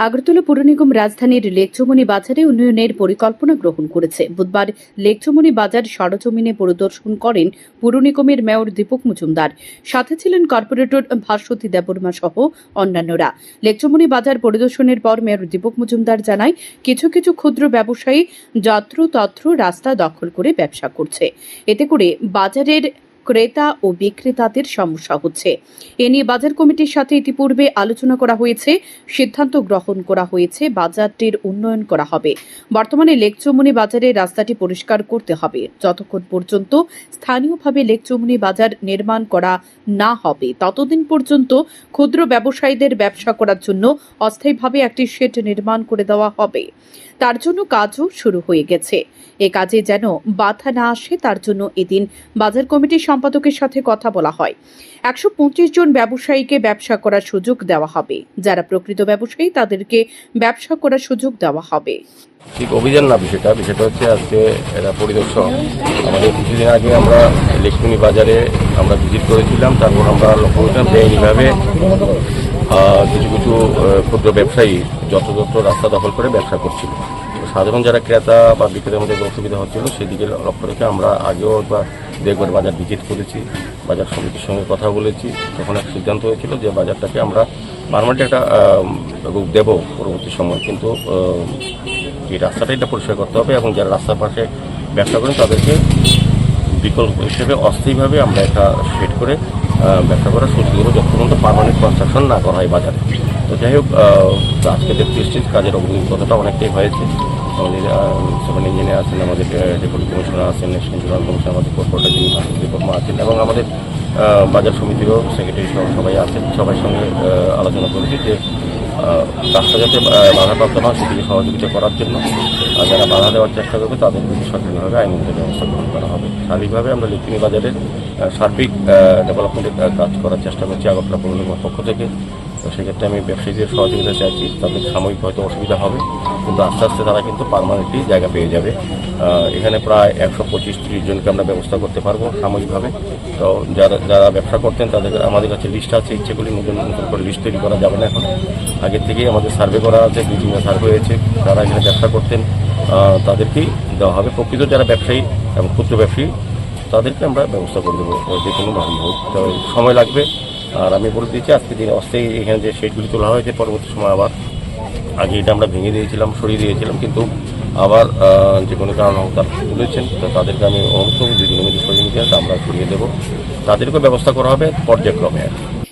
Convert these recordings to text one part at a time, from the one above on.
আগরতলা পৌর নিগম রাজধানীর লেকচুমনি বাজারে উন্নয়নের পরিকল্পনা গ্রহণ করেছে। বুধবার লেকচুমনি বাজার সরেজমিনে পরিদর্শন করেন পৌর নিগমের মেয়র দীপক মজুমদার। সাথে ছিলেন কর্পোরেটর ভাস্বতী দেববর্মা সহ অন্যান্যরা। লেকচুমনি বাজার পরিদর্শনের পর মেয়র দীপক মজুমদার জানায়, কিছু কিছু ক্ষুদ্র ব্যবসায়ী যত্রতত্র রাস্তা দখল করে ব্যবসা করছে। এতে করে বাজারের ক্রেতা ও বিক্রেতাদের সমস্যা হচ্ছে। এ নিয়ে বাজার কমিটির সাথে ইতিপূর্বে আলোচনা করা হয়েছে, সিদ্ধান্ত গ্রহণ করা হয়েছে বাজারটির উন্নয়ন করা হবে। বর্তমানে লেকচুমনি বাজারে রাস্তাটি পরিষ্কার করতে হবে। যতক্ষণ পর্যন্ত স্থানীয়ভাবে লেকচুমনি বাজার নির্মাণ করা না হবে ততদিন পর্যন্ত ক্ষুদ্র ব্যবসায়ীদের ব্যবসা করার জন্য অস্থায়ীভাবে একটি শেড নির্মাণ করে দেওয়া হবে। তার জন্য কাজও শুরু হয়ে গেছে। এ কাজে যেন বাধা না আসে তার জন্য এদিন বাজার কমিটির সম্পাদকের সাথে কথা বলা হয়। 125 জন ব্যবসায়ীকে ব্যবসা করার সুযোগ দেওয়া হবে। যারা প্রকৃত ব্যবসায়ী তাদেরকে ব্যবসা করার সুযোগ দেওয়া হবে। ঠিক অভিযান না, বিষয়টা হচ্ছে আজকে এরা পরিদর্শন। আমাদের কিছুদিন আগে আমরা লেকচুমনি বাজারে আমরা ভিজিট করেছিলাম। তারপর আমরা লক্ষ্য করলাম বেআইনিভাবে কিছু কিছু ক্ষুদ্র ব্যবসায়ী যত্রতত্র রাস্তা দখল করে ব্যবসা করছিল। সাধারণ যারা ক্রেতা বা বিক্রেতার মধ্যে অসুবিধা হচ্ছিল সেদিকে লক্ষ্য রেখে আমরা আগেও একবার বাজার ভিজিট করেছি, বাজার সমিতির সঙ্গে কথা বলেছি। তখন এক সিদ্ধান্ত হয়েছিল যে বাজারটাকে আমরা পার্মানেন্ট একটা রূপ দেব পরবর্তী সময়, কিন্তু এই রাস্তাটা এটা পরিষ্কার করতে হবে এবং যারা রাস্তার পাশে ব্যবসা করেন তাদেরকে বিকল্প হিসেবে অস্থায়ীভাবে আমরা একটা সেট করে ব্যবসা করার সুযোগ দেবো যতক্ষণ পর্যন্ত পার্মানেন্ট কনস্ট্রাকশন না করা হয় বাজারে। তো যাই হোক, আজকে দেখতে এসেছি কাজের অগ্রগতিটা অনেকটাই হয়েছে। আমাদের সেভেন ইঞ্জিনিয়ার আছেন, আমাদের ডেপুটি কমিশনার আছেন, ন্যাশনাল জেনারেল কমিশনার, আমাদের কর্পোরেটর যিনি দেববর্মা আছেন এবং আমাদের বাজার সমিতিরও সেক্রেটারি সহ সবাই আছেন। সবার সঙ্গে আলোচনা করেছি যে রাস্তা যাতে বাধাপ্রাপ্ত না সেদিকে সহযোগিতা করার জন্য যারা বাধা দেওয়ার চেষ্টা করবে তাদের বিরুদ্ধে সরকারিভাবে আইনগত ব্যবস্থা গ্রহণ করা হবে। শারীরিকভাবে আমরা লেকচুমনি বাজারের সার্বিক ডেভেলপমেন্টের কাজ করার চেষ্টা করছি আগরতলা পৌর নিগমের পক্ষ থেকে। তো সেক্ষেত্রে আমি ব্যবসায়ীদের সহযোগিতা চাইছি। তাদের সাময়িক হয়তো অসুবিধা হবে, কিন্তু আস্তে আস্তে তারা কিন্তু পার্মানেন্টলি জায়গা পেয়ে যাবে। এখানে প্রায় 125-30 জনকে আমরা ব্যবস্থা করতে পারবো সাময়িকভাবে। তো যারা ব্যবসা করতেন তাদের আমাদের কাছে লিস্ট আছে, ইচ্ছেগুলি নতুন করে লিস্ট তৈরি করা যাবে না এখন। আগের থেকেই আমাদের সার্ভে করা আছে, 2-3 সার্ভে হয়েছে। যারা এখানে ব্যবসা করতেন তাদেরকেই দেওয়া হবে। প্রকৃত যারা ব্যবসায়ী এবং ক্ষুদ্র ব্যবসায়ী তাদেরকে আমরা ব্যবস্থা করে দেবো যে কোনোভাবেই হোক। তো সময় লাগবে। আর আমি বলে দিয়েছি আজকে দিন অস্থায়ী এখানে যে শেডগুলি তোলা হয়েছে পরবর্তী সময় আবার আগে এটা আমরা ভেঙে দিয়েছিলাম, সরিয়ে দিয়েছিলাম, কিন্তু আবার যে কোনো কারণ হোক তারা তুলেছেন। তো তাদেরকে আমি অনুরোধ যদি সরিয়ে নিতে হয় আমরা সরিয়ে দেবো। তাদেরকেও ব্যবস্থা করা হবে পর্যায়ক্রমে।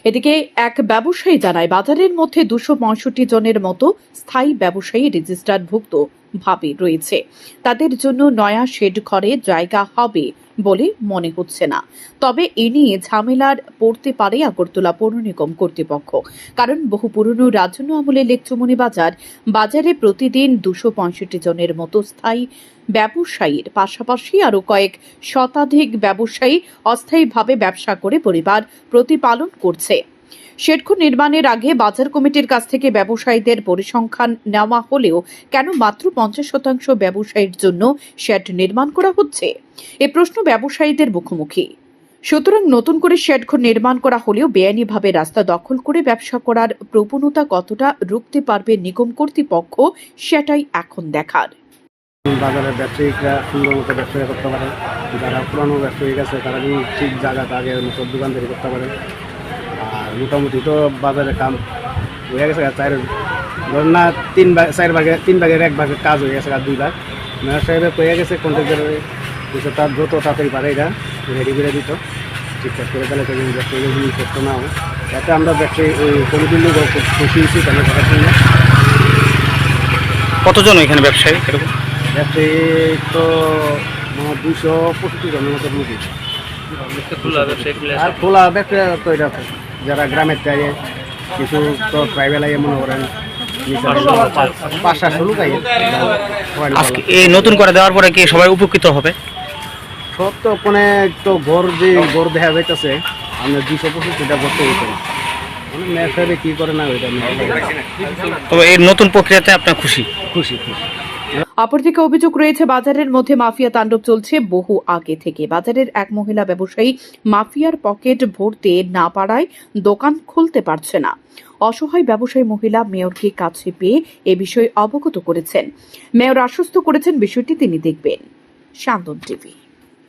এদিকে এক ব্যবসায়ী জানায়, বাজারের মধ্যে 265 জনের মতো স্থায়ী ব্যবসায়ী রেজিস্টারভুক্ত ভাবে রয়েছে। তাদের জন্য নয়া শেড ঘরে জায়গা হবে বলে মনে হচ্ছে না। তবে এ নিয়ে ঝামেলার পড়তে পারে আগরতলা পৌর নিগম কর্তৃপক্ষ। কারণ বহু পুরনো রাজন্য আমলে লেকচুমনি বাজারে প্রতিদিন 265 জনের মতো স্থায়ী ব্যবসায়ীর পাশাপাশি আরও কয়েক শতাধিক ব্যবসায়ী অস্থায়ীভাবে ব্যবসা করে পরিবার প্রতিপালন করছে। শেডঘর নির্মাণের আগে বাজার কমিটির কাছ থেকে ব্যবসায়ীদের পরিসংখ্যান নেওয়া হলেও কেন মাত্র 50% ব্যবসায়ীর জন্য শেড নির্মাণ করা হচ্ছে? এ প্রশ্ন ব্যবসায়ীদের মুখোমুখি। সুতরাং নতুন করে শেডঘর নির্মাণ করা হলেও বেআইনিভাবে রাস্তা দখল করে ব্যবসা করার প্রবণতা কতটা রুখতে পারবে নিগম কর্তৃপক্ষ, সেটাই এখন দেখার। বাজারের ব্যবসায়িকরা সুন্দর মতো ব্যবসা করতে পারে। যারা পুরানো ব্যবসায়ী আছে তারা যদি ঠিক জায়গাতে আগে মতো দোকানদারি করতে পারে। আর মোটামুটি তো বাজারে কাম হয়ে গেছে, ধরুন না 3 ভাগের 1 ভাগের কাজ হয়ে গেছে, আর 2 ভাগ মেয়র সাহেবের হয়ে গেছে। কন্ট্রাক্টর কিছু তার যত তাড়াতাড়ি পারে এটা রেডি করে দিত, ঠিকঠাক করে তাহলে ব্যবসায়ীগুলি করতো না। যাতে আমরা ব্যবসায়ী ওই কমিটির লোক খুশি হয়েছি তাহলে করার জন্য। কতজন এখানে ব্যবসায়ী? এরকম ব্যবসায়ী তো 225 জনের মতো মুখী। আর খোলা ব্যবসা তো এটা যারা গ্রামের চাই কিছু তো ট্রাইবেল আইয়ে মনে করেন 5-7 লোক আইয়ে। এই নতুন করে দেওয়ার পরে কি সবাই উপকৃত হবে? সব তো কোনে তো ঘর দেখা যাইতেছে আমরা 225 করতে হইতে মেয়ের সাহেবে কি করে না ওইটা। তবে এই নতুন প্রক্রিয়াতে আপনার খুশি? খুশি। অপরদিকে অভিযোগ রয়েছে বাজারের মধ্যে মাফিয়া তাণ্ডব চলছে বহু আগে থেকে। বাজারের এক মহিলা ব্যবসায়ী মাফিয়ার পকেট ভরতে না পারায় দোকান খুলতে পারছে না। অসহায় ব্যবসায়ী মহিলা মেয়রকে কাছে পেয়ে এ বিষয়ে অবগত করেছেন। মেয়র আশ্বস্ত করেছেন বিষয়টি তিনি দেখবেন। শান্তন টিভি।